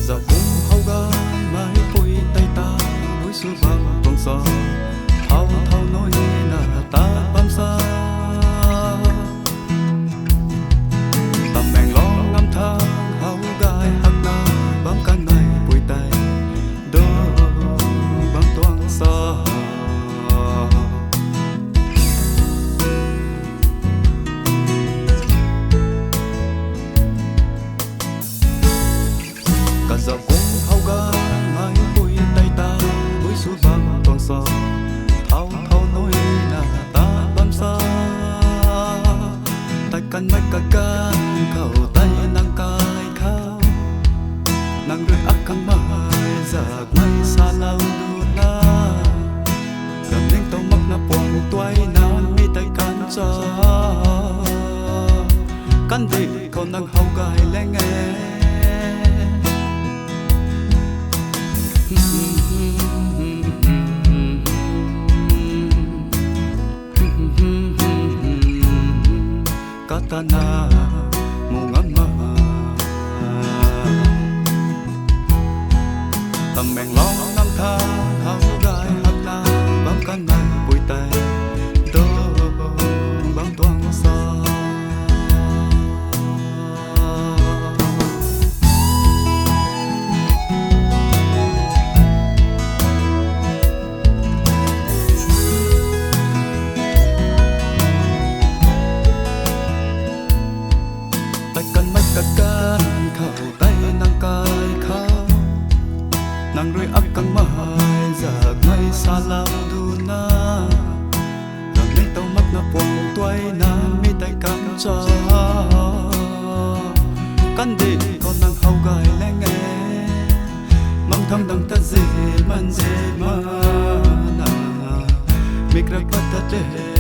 giờ cũng hau ga mai vui tay ta vui su vang tuồng gió thao thao nói là ta bám xa tầm mèn lo ngắm thang hau gai hắc na bám căn này vui tay đó bám tuồng xa cả giờ cũng hau ga mai vui tay ta vui su vang tuồng gió thao thao nói là ta bám xa tay căn mạch cả can khẩu tay nang cài khao nang rơi ác căng mai giặc mây xa lao đu na cầm lên tàu mắc na buông toai nan mi tay can cho căn đi còn nang hau gai leng nghe katana mungama tầm mèn long năm tha hau gai hắc na bám căn này bụi tay tơ bám toang xa cả can khẩu tay nang cài khao nang rơi ác căng mai giặc mây xa lao đu na cầm lên tàu mắc na buông toai na mi tay cam cho căn đi còn nang hau gai leng nghe mang thăm đằng ta dễ man dễ ma na mi krak pat ta